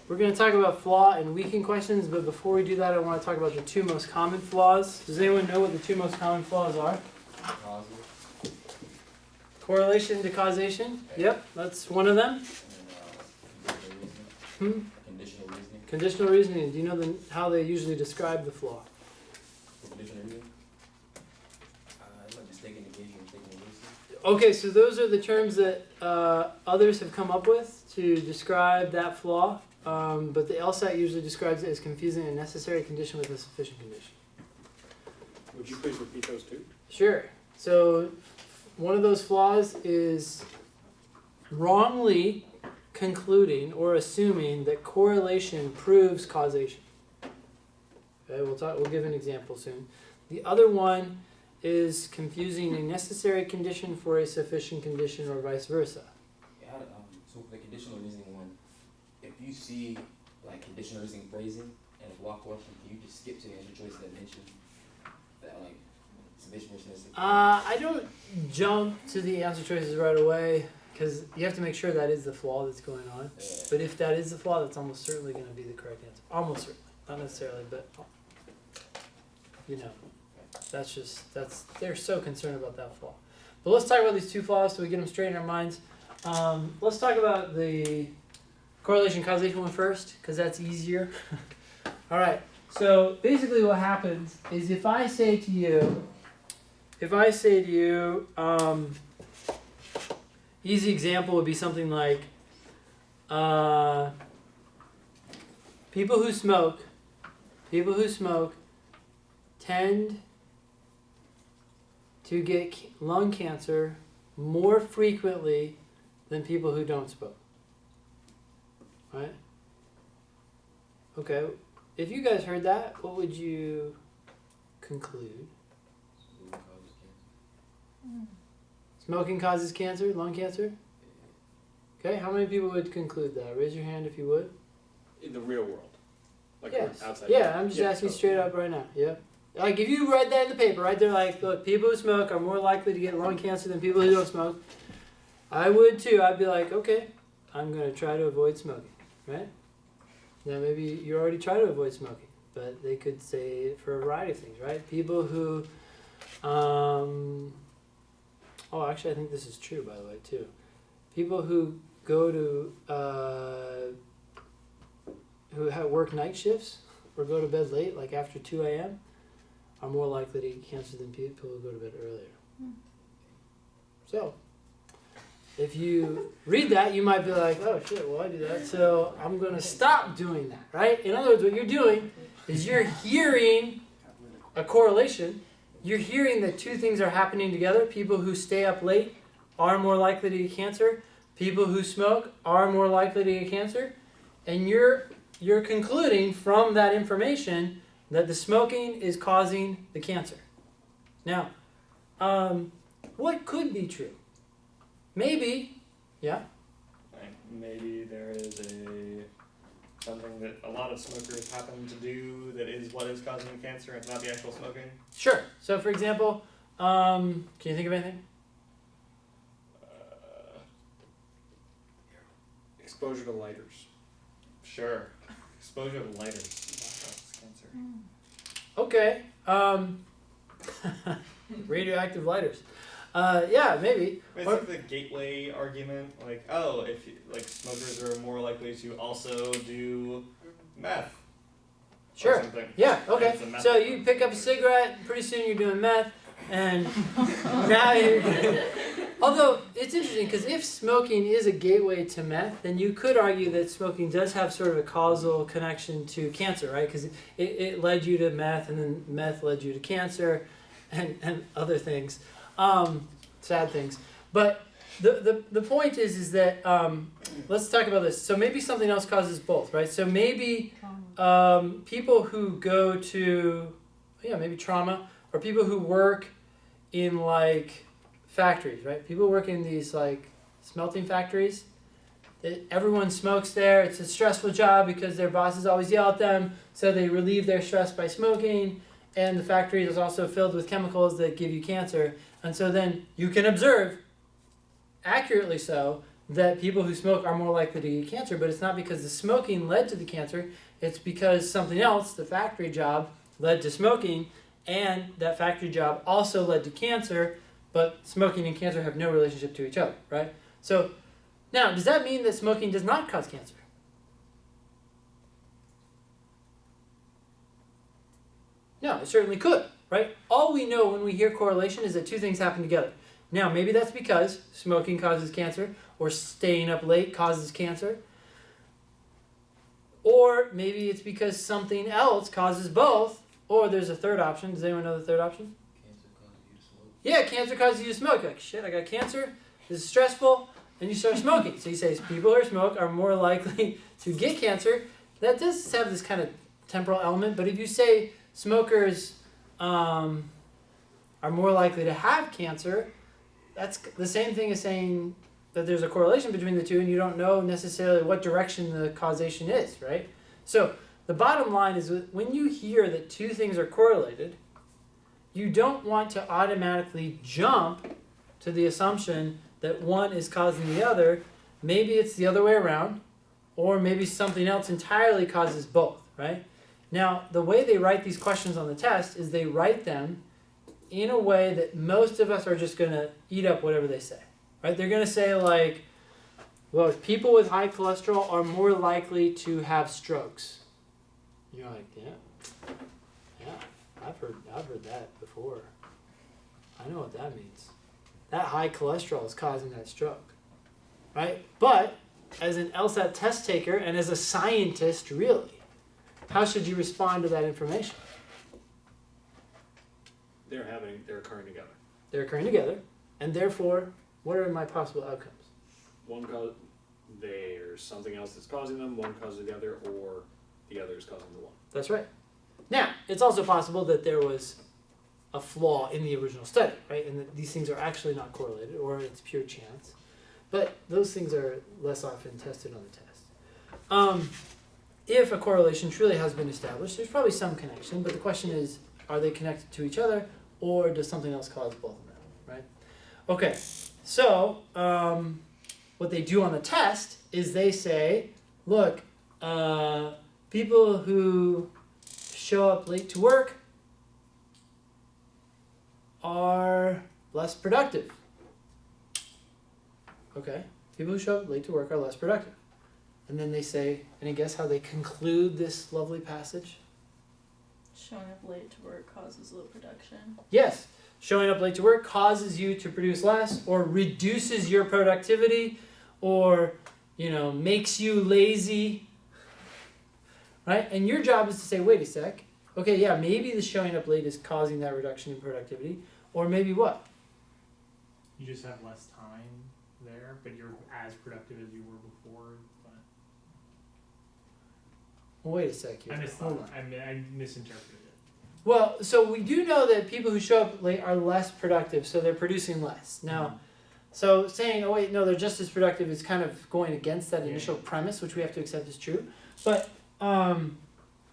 We're going to talk about flaw and weaken questions, but before we do that, I want to talk about the two most common flaws. Does anyone know what the two most common flaws are? Causal. Correlation to causation. Yep, that's one of them. And conditional reasoning. Conditional reasoning. Do you know how they usually describe the flaw? Conditional reasoning. Like mistaken negation, mistaken reasoning. Okay, so those are the terms that others have come up with to describe that flaw, but the LSAT usually describes it as confusing a necessary condition with a sufficient condition. Would you please repeat those two? Sure. So one of those flaws is wrongly concluding or assuming that correlation proves causation. Okay, we'll give an example soon. The other one is confusing a necessary condition for a sufficient condition or vice versa. Yeah, so for the conditional reasoning one, if you see like conditional reasoning phrasing and a block question, can you just skip to the answer choices that mention that like sufficient versus necessary? I don't jump to the answer choices right away because you have to make sure that is the flaw that's going on. But if that is the flaw, that's almost certainly going to be the correct answer. Almost certainly, not necessarily, but you know, they're so concerned about that flaw. But let's talk about these two flaws so we get them straight in our minds. Let's talk about the correlation causation one first because that's easier. All right. So basically, what happens is if I say to you, easy example would be something like, people who smoke tend to get lung cancer more frequently than people who don't smoke. Right? Okay. If you guys heard that, what would you conclude? Smoking causes cancer, lung cancer? Okay, how many people would conclude that? Raise your hand if you would. In the real world? Like Yes. outside? Yeah, I'm just asking straight up right now. Yeah. Like if you read that in the paper, right? They're like, look, people who smoke are more likely to get lung cancer than people who don't smoke. I would too. I'd be like, okay, I'm going to try to avoid smoking, right? Now maybe you already try to avoid smoking, but they could say it for a variety of things, right? People who, actually I think this is true by the way too. People who go to, work night shifts or go to bed late, like after 2 a.m., are more likely to get cancer than people who go to bed earlier. So, if you read that, you might be like, oh shit, well I do that, so I'm going to stop doing that, right? In other words, what you're doing is you're hearing a correlation. You're hearing that two things are happening together. People who stay up late are more likely to get cancer. People who smoke are more likely to get cancer. And you're concluding from that information that the smoking is causing the cancer. Now, what could be true? Maybe, yeah? Like maybe there is something that a lot of smokers happen to do that is what is causing the cancer and not the actual smoking. Sure. So, for example, can you think of anything? Exposure to lighters. Sure. Exposure to lighters causes cancer. Okay. Radioactive lighters. Yeah, maybe. It's like the gateway argument, like, oh, if smokers are more likely to also do meth. Sure. Yeah, okay. So you pick up a cigarette, and pretty soon you're doing meth, and now you're although it's interesting because if smoking is a gateway to meth, then you could argue that smoking does have sort of a causal connection to cancer, right? Because it led you to meth, and then meth led you to cancer, and other things, sad things. But the point is that let's talk about this. So maybe something else causes both, right? So maybe people who go to maybe trauma, or people who work in like factories, right? People work in these like smelting factories. Everyone smokes there. It's a stressful job because their bosses always yell at them, so they relieve their stress by smoking. And the factory is also filled with chemicals that give you cancer. And so then you can observe, accurately so, that people who smoke are more likely to get cancer, but it's not because the smoking led to the cancer. It's because something else, the factory job, led to smoking, and that factory job also led to cancer, but smoking and cancer have no relationship to each other, right? So now, does that mean that smoking does not cause cancer? No, it certainly could, right? All we know when we hear correlation is that two things happen together. Now, maybe that's because smoking causes cancer, or staying up late causes cancer. Or maybe it's because something else causes both, or there's a third option. Does anyone know the third option? Cancer causes you to smoke. Yeah, cancer causes you to smoke. You're like, shit, I got cancer, this is stressful, and you start smoking. So you say people who smoke are more likely to get cancer. That does have this kind of temporal element, but if you say smokers are more likely to have cancer, that's the same thing as saying that there's a correlation between the two and you don't know necessarily what direction the causation is, right? So the bottom line is when you hear that two things are correlated, you don't want to automatically jump to the assumption that one is causing the other. Maybe it's the other way around, or maybe something else entirely causes both, right? Now, the way they write these questions on the test is they write them in a way that most of us are just going to eat up whatever they say, right? They're going to say like, well, people with high cholesterol are more likely to have strokes. You're like, yeah, I've heard that before. I know what that means. That high cholesterol is causing that stroke, right? But as an LSAT test taker and as a scientist, really, how should you respond to that information? They're occurring together. They're occurring together, and therefore, what are my possible outcomes? One cause, there's something else that's causing them, one causes the other, or the other is causing the one. That's right. Now, it's also possible that there was a flaw in the original study, right? And that these things are actually not correlated, or it's pure chance. But those things are less often tested on the test. If a correlation truly has been established, there's probably some connection, but the question is, are they connected to each other, or does something else cause both of them, right? Okay, so what they do on the test is they say, look, people who show up late to work are less productive. Okay, people who show up late to work are less productive. And then they say, any guess how they conclude this lovely passage? Showing up late to work causes low production. Yes, showing up late to work causes you to produce less, or reduces your productivity, or makes you lazy, right? And your job is to say, wait a sec, okay, yeah, maybe the showing up late is causing that reduction in productivity, or maybe what? You just have less time there, but you're as productive as you were before. But Well, wait a sec here. Hold on. I misinterpreted it. Well, so we do know that people who show up late are less productive, so they're producing less. Now, so saying, oh wait, no, they're just as productive is kind of going against that initial premise, which we have to accept is true. But, and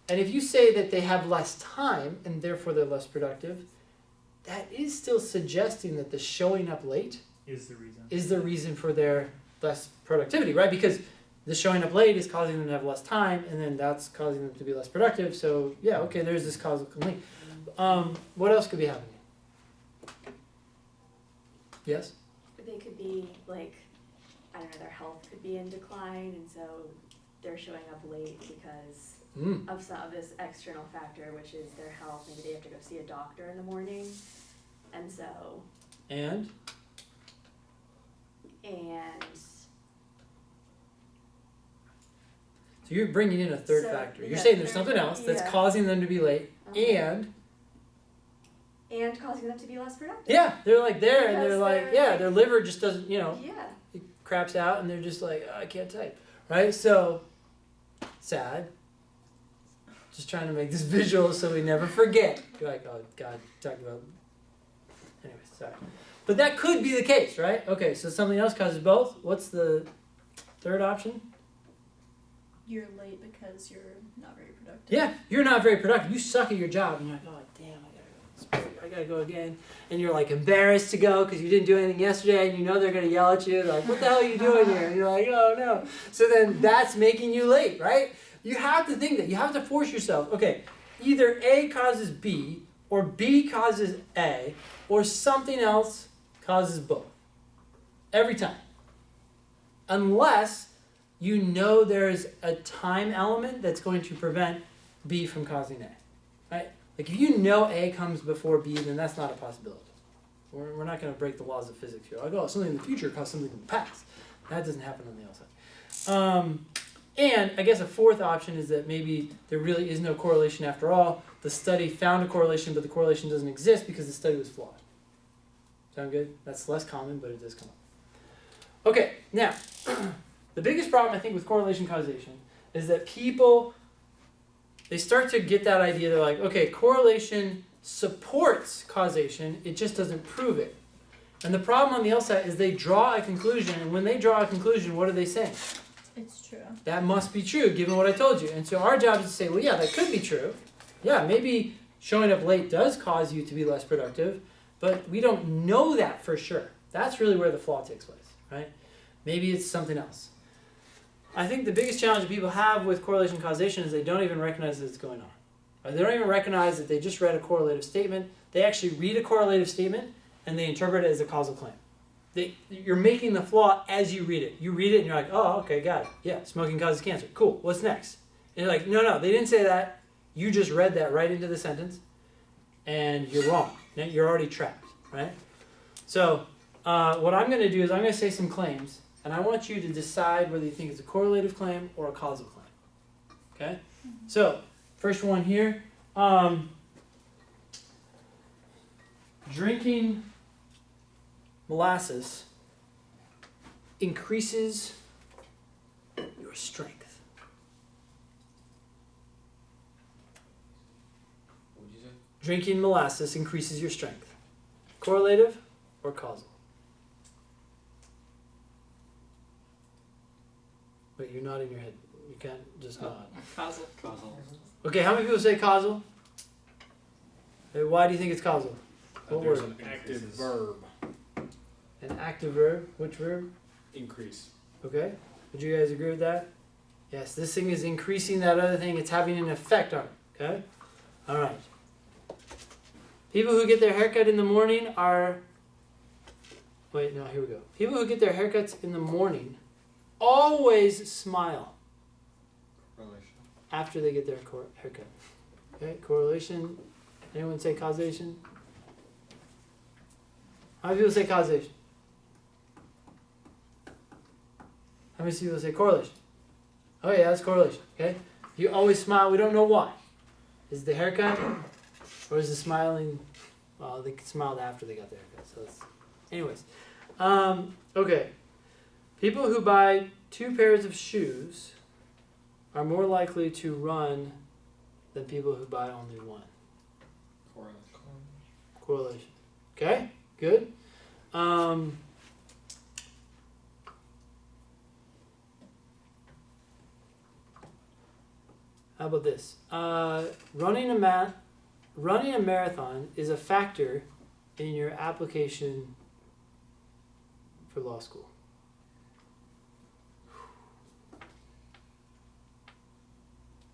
if you say that they have less time, and therefore they're less productive, that is still suggesting that the showing up late Is the reason. is the reason for their less productivity, right? Because the showing up late is causing them to have less time, and then that's causing them to be less productive. So yeah, okay, there's this causal link. What else could be happening? Yes? They could be like, I don't know, their health could be in decline, and so they're showing up late because of some of this external factor, which is their health. Maybe they have to go see a doctor in the morning, and so. And so you're bringing in a third factor. You're saying there's something else that's causing them to be late, and causing them to be less productive. yeah, they're like there, and Because they're like, their liver just doesn't, it craps out, and they're just like, oh, I can't type, right? So sad. Just trying to make this visual so we never forget. You're like, oh God, talking about. Anyway, sorry, but that could be the case, right? Okay, so something else causes both. What's the third option? You're late because you're not very productive. Yeah, you're not very productive. You suck at your job, and you're like, oh damn, I gotta go. I gotta go again. And you're like embarrassed to go because you didn't do anything yesterday and you know they're gonna yell at you. They're like, what the hell are you doing here? And you're like, oh no. So then that's making you late, right? You have to think that. You have to force yourself. Okay, either A causes B, or B causes A, or something else causes both. Every time. Unless you know there's a time element that's going to prevent B from causing A. Right? Like if you know A comes before B, then that's not a possibility. We're not going to break the laws of physics here. Like, oh, something in the future causes something in the past. That doesn't happen on the outside. And I guess a fourth option is that maybe there really is no correlation after all. The study found a correlation, but the correlation doesn't exist because the study was flawed. Sound good? That's less common, but it does come up. Okay, now, the biggest problem I think with correlation causation is that people, they start to get that idea. They're like, okay, correlation supports causation, it just doesn't prove it. And the problem on the LSAT is they draw a conclusion, and when they draw a conclusion, what are they saying? It's true. That must be true, given what I told you. And so our job is to say, well, yeah, that could be true. Yeah, maybe showing up late does cause you to be less productive, but we don't know that for sure. That's really where the flaw takes place, right? Maybe it's something else. I think the biggest challenge that people have with correlation causation is they don't even recognize that it's going on. They don't even recognize that they just read a correlative statement. They actually read a correlative statement and they interpret it as a causal claim. You're making the flaw as you read it. You read it and you're like, oh, okay, got it. Yeah, smoking causes cancer. Cool, what's next? And you're like, no, they didn't say that. You just read that right into the sentence and you're wrong. You're already trapped, right? So what I'm going to do is I'm going to say some claims and I want you to decide whether you think it's a correlative claim or a causal claim. Okay? So, first one here. Drinking molasses increases your strength. What did you say? Drinking molasses increases your strength. Correlative or causal? Wait, you're nodding your head. You can't just nod. Causal. Okay, how many people say causal? Hey, why do you think it's causal? What There's word? an active verb. An active verb? Which verb? Increase. Okay. Would you guys agree with that? Yes, this thing is increasing that other thing. It's having an effect on it. Okay? All right. People who get their haircut in the morning are... Wait, no, here we go. People who get their haircuts in the morning always smile Correlation. after they get their haircut. Okay, correlation. Anyone say causation? How many people say causation? How many people say correlation? Oh yeah, that's correlation. Okay, you always smile. We don't know why. Is it the haircut, or is the smiling? Well, they smiled after they got their haircut. So that's, anyways. Okay. People who buy 2 pairs of shoes are more likely to run than people who buy only one. Correlation. Okay, good. How about this? Running a marathon is a factor in your application for law school.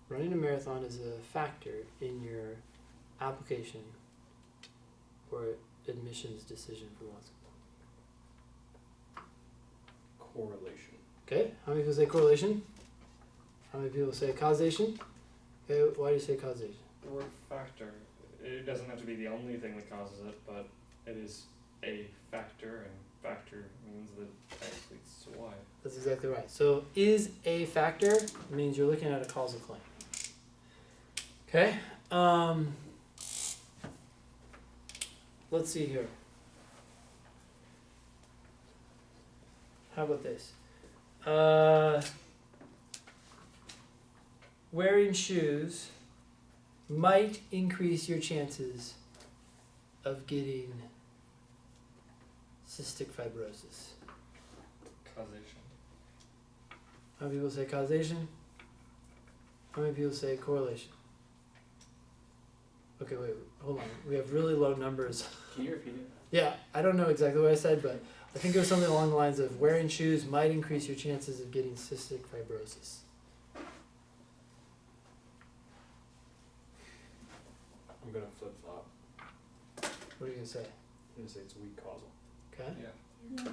Running a marathon is a factor in your application for admissions decision for law school. Correlation. Okay, how many people say correlation? How many people say causation? Okay, why do you say causation? The word factor, it doesn't have to be the only thing that causes it, but it is a factor, and factor means that X leads to Y. That's exactly right. So is a factor means you're looking at a causal claim. Okay. Let's see here. How about this? Wearing shoes might increase your chances of getting cystic fibrosis. Causation. How many people say causation? How many people say correlation? Okay, wait, hold on. We have really low numbers. Can you repeat it? Yeah, I don't know exactly what I said, but I think it was something along the lines of wearing shoes might increase your chances of getting cystic fibrosis. I'm gonna flip flop. What are you gonna say? I'm gonna say it's weak causal. Okay. Yeah.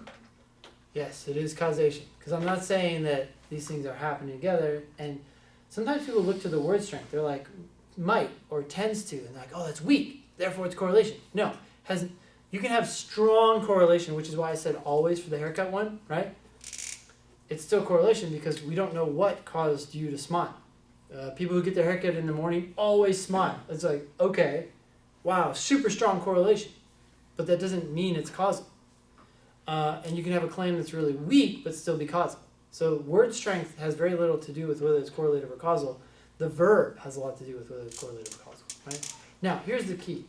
Yes, it is causation. Because I'm not saying that these things are happening together. And sometimes people look to the word strength. They're like, might or tends to. And they're like, oh, that's weak. Therefore, it's correlation. No. You can have strong correlation, which is why I said always for the haircut one, right? It's still correlation because we don't know what caused you to smile. People who get their haircut in the morning always smile. It's like, okay, wow, super strong correlation. But that doesn't mean it's causal. And you can have a claim that's really weak, but still be causal. So word strength has very little to do with whether it's correlative or causal. The verb has a lot to do with whether it's correlative or causal, right? Now, here's the key.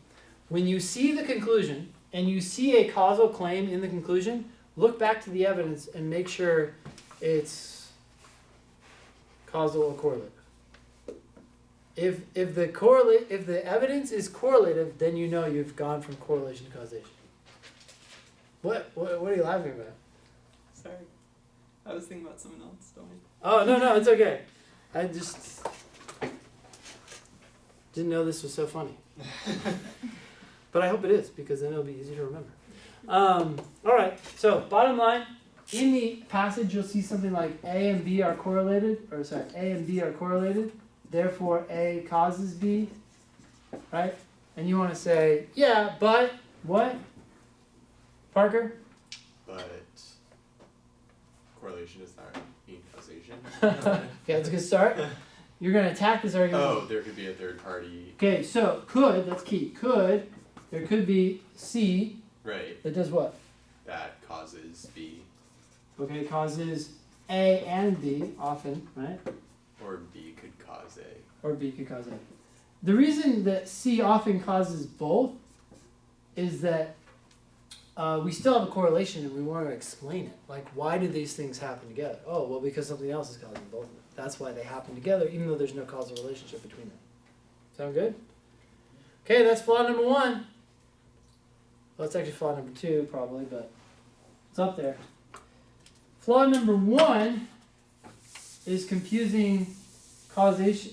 When you see the conclusion, and you see a causal claim in the conclusion, look back to the evidence and make sure it's causal or correlative. If the evidence is correlative, then you know you've gone from correlation to causation. What are you laughing about? Sorry. I was thinking about someone else, don't Oh, no, it's okay. I just didn't know this was so funny. But I hope it is, because then it'll be easy to remember. All right, so bottom line, in the passage you'll see something like A and B are correlated, A and B are correlated, therefore A causes B, right? And you want to say, yeah, but what? Parker? But correlation is not being causation. Okay, that's a good start. You're going to attack this argument. Oh, there could be a third party. Okay, so that's key. There could be C. Right. That does what? That causes B. Okay, causes A and B often, right? Or B could cause A. Or B could cause A. The reason that C often causes both is that we still have a correlation and we want to explain it. Like, why do these things happen together? Oh, well, because something else is causing both of them. That's why they happen together, even though there's no causal relationship between them. Sound good? Okay, that's flaw number 1. Well, it's actually flaw number 2, probably, but it's up there. Flaw number 1 is confusing causation,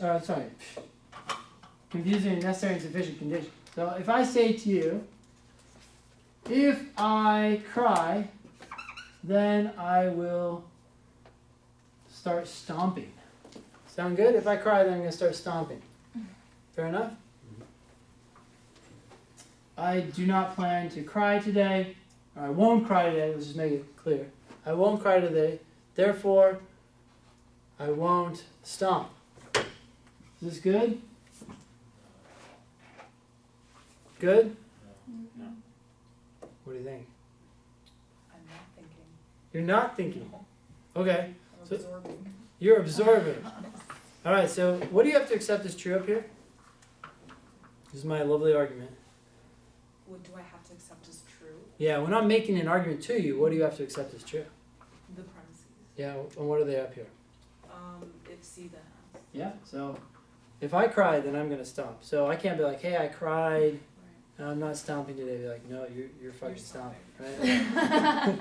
confusing necessary and sufficient condition. So if I say to you, if I cry, then I will start stomping. Sound good? If I cry, then I'm going to start stomping. Fair enough? I do not plan to cry today, or I won't cry today, let's just make it clear. I won't cry today, therefore I won't stomp. Is this good? Good? No. What do you think? I'm not thinking. You're not thinking. Okay. I'm So- absorbing. You're absorbing. Alright, so what do you have to accept as true up here? This is my lovely argument. What do I have to accept as true? Yeah, when I'm making an argument to you, what do you have to accept as true? The premises. Yeah, and what are they up here? If C then S. Yeah, so if I cry, then I'm going to stomp. So I can't be like, hey, I cried, Right. and I'm not stomping today. Be like, no, you're fucking You're stomping. stomping. Right?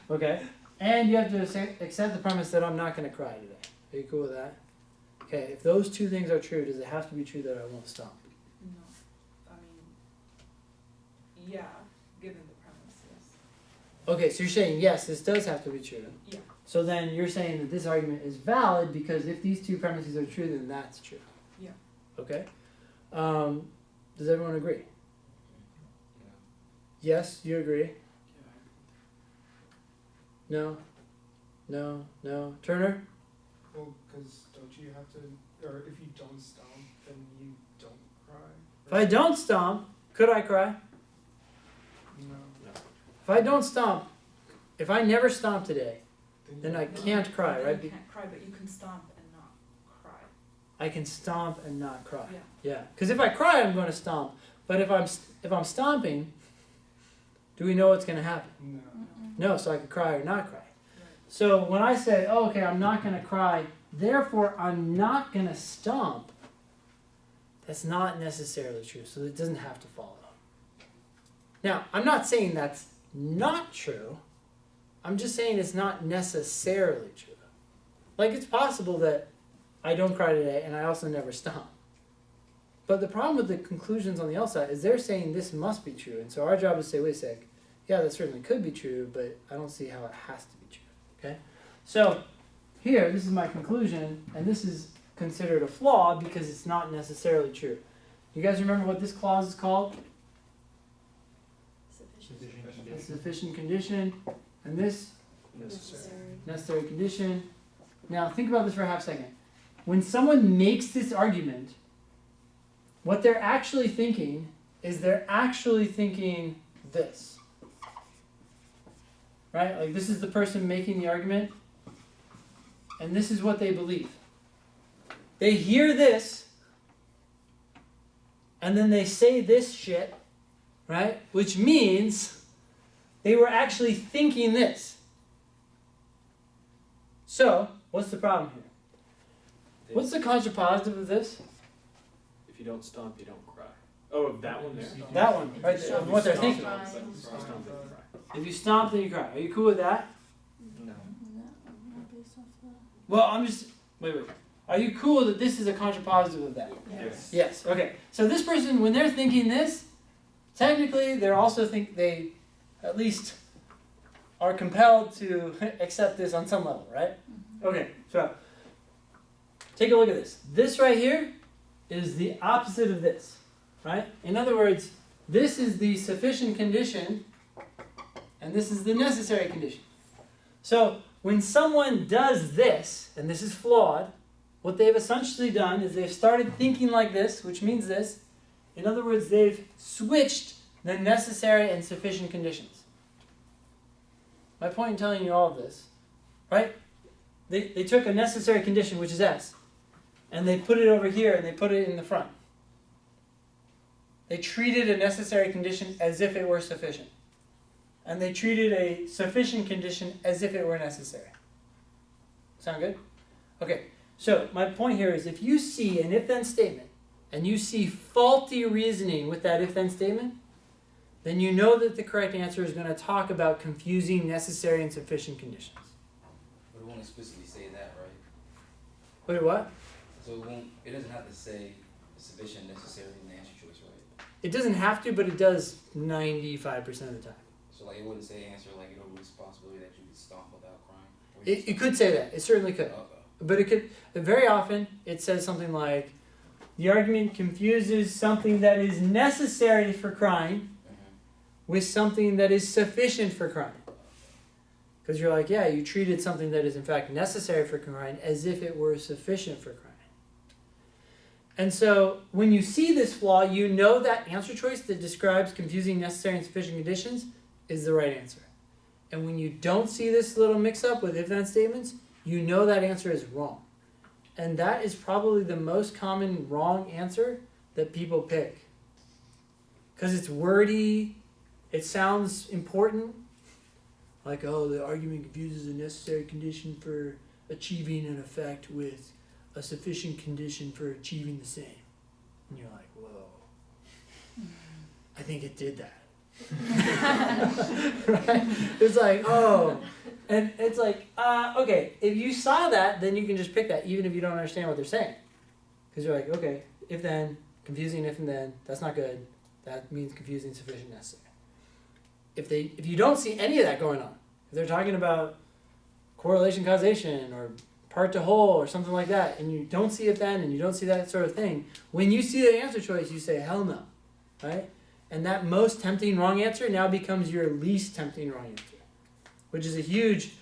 Okay. And you have to accept the premise that I'm not going to cry today. Are you cool with that? Okay, if those two things are true, does it have to be true that I won't stomp? No. I mean, yeah, given the premise, yes. Okay, so you're saying, yes, this does have to be true. Yeah. So then you're saying that this argument is valid because if these two premises are true, then that's true. Yeah. Okay? Does everyone agree? Yes, you agree? No? No? No? Turner? Well, because don't you have to, or if you don't stomp, then you don't cry? If I don't stomp, could I cry? No. If I don't stomp, if I never stomp today, then I can't cry, right? You can't cry, but you can stomp and not cry. I can stomp and not cry. Yeah. Yeah. Because if I cry, I'm going to stomp. But if I'm stomping, do we know what's going to happen? No. No, so I could cry or not cry. Right. So when I say, oh, okay, I'm not going to cry, therefore I'm not going to stomp, That's not necessarily true, so it doesn't have to follow. Now, I'm not saying that's not true. I'm just saying it's not necessarily true. Like, it's possible that I don't cry today and I also never stomp. But the problem with the conclusions on the LSAT is they're saying this must be true. And so our job is to say, wait a sec, yeah, that certainly could be true, but I don't see how it has to be true. Okay? So here, this is my conclusion, and this is considered a flaw because it's not necessarily true. You guys remember what this clause is called? A sufficient condition. And this? Necessary condition. Now think about this for a half second. When someone makes this argument, what they're actually thinking is they're actually thinking this. Right? Like, this is the person making the argument, and this is what they believe. They hear this, and then they say this shit, right? Which means they were actually thinking this. So, what's the problem here? What's the contrapositive of this? If you don't stomp, you don't cry. Oh, that one there? That one, right there, of what they're thinking. Stomp, then you cry. If you stomp, then you cry. Are you cool with that? No. Not based off that. Well, I'm just... Wait. Are you cool that this is a contrapositive of that? Yes. Yes, okay. So this person, when they're thinking this, technically they're also they at least are compelled to accept this on some level, right? Okay, so take a look at this. This right here is the opposite of this, right? In other words, this is the sufficient condition and this is the necessary condition. So when someone does this, and this is flawed, what they've essentially done is they've started thinking like this, which means this. In other words, they've switched the necessary and sufficient conditions. My point in telling you all of this, right? They took a necessary condition, which is S, and they put it over here and they put it in the front. They treated a necessary condition as if it were sufficient. And they treated a sufficient condition as if it were necessary. Sound good? Okay. So, my point here is if you see an if-then statement and you see faulty reasoning with that if-then statement, then you know that the correct answer is going to talk about confusing necessary and sufficient conditions. But it won't explicitly say that, right? Wait, what? So it doesn't have to say sufficient, necessary in the answer choice, right? It doesn't have to, but it does 95% of the time. So like it wouldn't say answer like it overlooks the possibility that you could stomp without crying? It could say that. It certainly could. Okay. But it could, very often, it says something like, the argument confuses something that is necessary for crying with something that is sufficient for crying. Because you're like, yeah, you treated something that is in fact necessary for crying as if it were sufficient for crying. And so, when you see this flaw, you know that answer choice that describes confusing necessary and sufficient conditions is the right answer. And when you don't see this little mix-up with if-then statements, you know that answer is wrong. And that is probably the most common wrong answer that people pick. Because it's wordy, it sounds important. Like, oh, the argument confuses a necessary condition for achieving an effect with a sufficient condition for achieving the same. And you're like, whoa, I think it did that. Right? It's like, oh. And it's like, okay, if you saw that, then you can just pick that, even if you don't understand what they're saying. Because you're like, okay, if then, confusing if and then, that's not good. That means confusing sufficient necessary. If you don't see any of that going on, if they're talking about correlation causation or part to whole or something like that, and you don't see if then and you don't see that sort of thing, when you see the answer choice, you say, hell no, right? And that most tempting wrong answer now becomes your least tempting wrong answer, which is a huge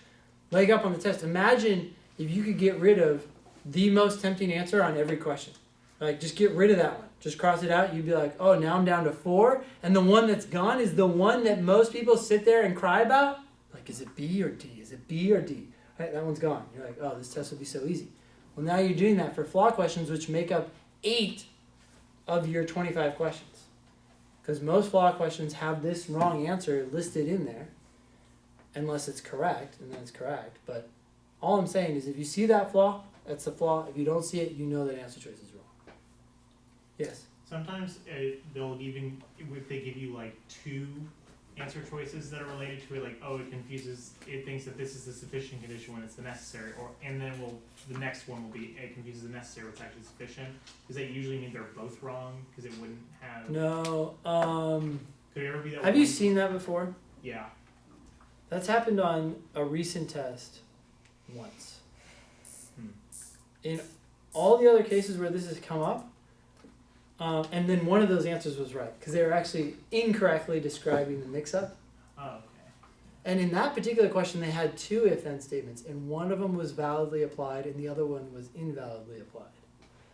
leg up on the test. Imagine if you could get rid of the most tempting answer on every question. Like, just get rid of that one. Just cross it out. You'd be like, oh, now I'm down to 4. And the one that's gone is the one that most people sit there and cry about. Like, is it B or D? Is it B or D? Right, that one's gone. You're like, oh, this test will be so easy. Well, now you're doing that for flaw questions, which make up 8 of your 25 questions. Because most flaw questions have this wrong answer listed in there. Unless it's correct, and then it's correct. But all I'm saying is if you see that flaw, that's the flaw. If you don't see it, you know that answer choice is wrong. Yes. Sometimes they'll even, if they give you like two answer choices that are related to it, like, oh, it thinks that this is the sufficient condition when it's the necessary, and then the next one will be, it confuses the necessary when it's actually sufficient. Does that usually mean they're both wrong? Because it wouldn't have. No. Could it ever be that? Have you seen that before? Yeah. That's happened on a recent test once. In all the other cases where this has come up, and then one of those answers was right, because they were actually incorrectly describing the mix-up. Oh, okay. And in that particular question, they had two if-then statements, and one of them was validly applied, and the other one was invalidly applied.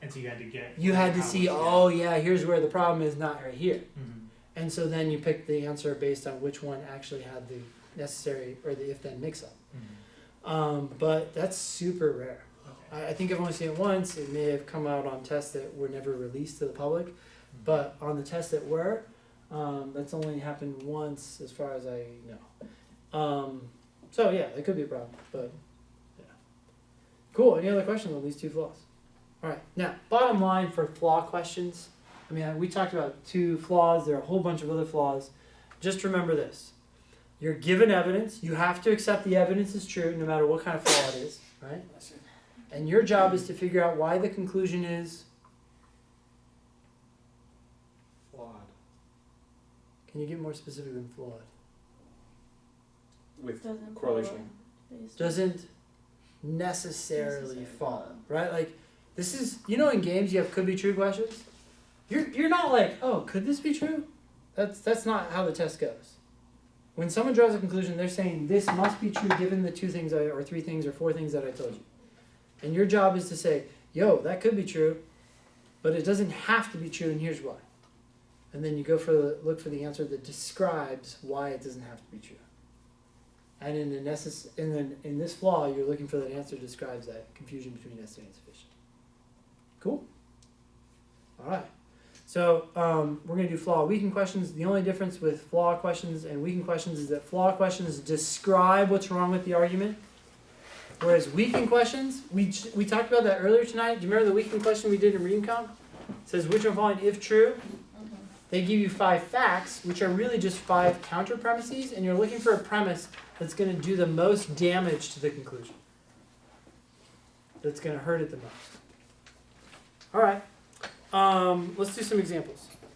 And so you had to get. You had to see, oh yeah, here's where the problem is, not right here. Mm-hmm. And so then you picked the answer based on which one actually had the necessary, or the if-then mix-up. Mm-hmm. But that's super rare. Okay. I think I've only seen it once. It may have come out on tests that were never released to the public, but on the tests that were, that's only happened once as far as I know. So yeah, it could be a problem, but yeah. Cool, any other questions on these two flaws? Alright, now, bottom line for flaw questions. I mean, we talked about 2 flaws, there are a whole bunch of other flaws. Just remember this. You're given evidence, you have to accept the evidence is true no matter what kind of flaw it is, right? And your job is to figure out why the conclusion is Flawed. Can you get more specific than flawed? With Doesn't correlation. Doesn't necessarily follow, right? Like, this is, in games you have could be true questions. You're not like, oh, could this be true? That's not how the test goes. When someone draws a conclusion, they're saying this must be true given the 2 things or 3 things or 4 things that I told you. And your job is to say, yo, that could be true, but it doesn't have to be true, and here's why. And then you go look for the answer that describes why it doesn't have to be true. And in this flaw, you're looking for that answer that describes that confusion between necessary and sufficient. Cool? All right. So we're going to do flaw weakened questions. The only difference with flaw questions and weakened questions is that flaw questions describe what's wrong with the argument. Whereas weakened questions, we talked about that earlier tonight. Do you remember the weakened question we did in reading comp? It says which one following if true. They give you 5 facts, which are really just 5 counter premises, and you're looking for a premise that's going to do the most damage to the conclusion. That's going to hurt it the most. All right. Let's do some examples.